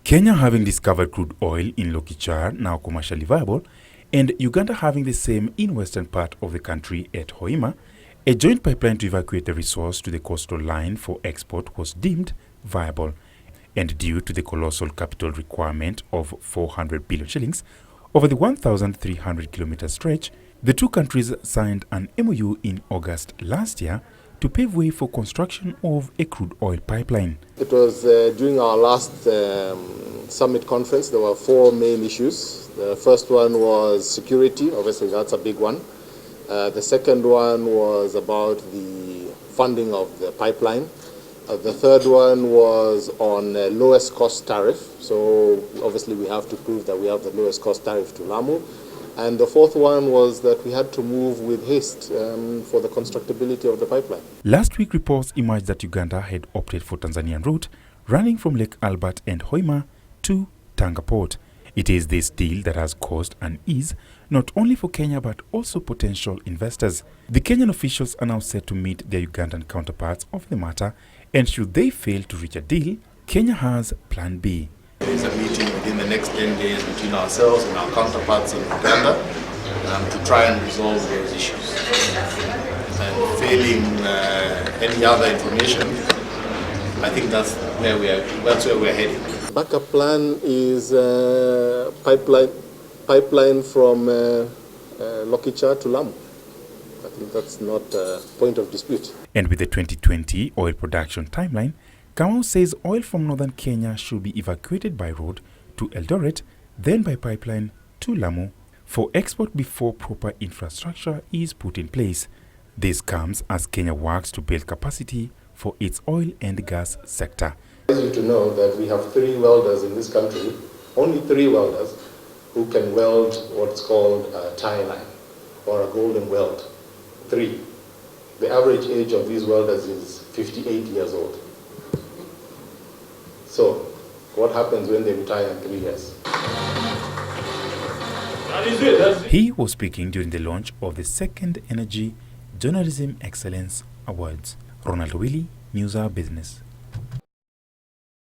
Kenya having discovered crude oil in Lokichar, now commercially viable, and Uganda having the same in western part of the country at Hoima, a joint pipeline to evacuate the resource to the coastal line for export was deemed viable. And due to the colossal capital requirement of 400 billion shillings over the 1,300-kilometer stretch, the two countries signed an MOU in August last year to pave way for construction of a crude oil pipeline. It was during our last summit conference. There were four main issues. The first one was security. Obviously, that's a big one. The second one was about the funding of the pipeline. The third one was on lowest cost tariff. So obviously, we have to prove that we have the lowest cost tariff to Lamu. And the fourth one was that we had to move with haste for the constructability of the pipeline. Last week, reports emerged that Uganda had opted for Tanzanian route, running from Lake Albert and Hoima to Tanga Port. It is this deal that has caused unease, not only for Kenya but also potential investors. The Kenyan officials are now set to meet their Ugandan counterparts of the matter, and should they fail to reach a deal, Kenya has Plan B. There is a meeting within the next 10 days between ourselves and our counterparts in Uganda to try and resolve those issues. And failing any other information, I think that's where we're heading. Backup plan is pipeline from Lokichar to Lamu. I think that's not a point of dispute. And with the 2020 oil production timeline, Kamau says oil from northern Kenya should be evacuated by road to Eldoret, then by pipeline to Lamu for export before proper infrastructure is put in place. This comes as Kenya works to build capacity for its oil and gas sector. I want you to know that we have 3 welders in this country, only 3 welders, who can weld what's called a tie line or a golden weld. 3. The average age of these welders is 58 years old. So, what happens when they retire in 3 years? He was speaking during the launch of the second Energy Journalism Excellence Awards. Ronald Willie, News Hour Business.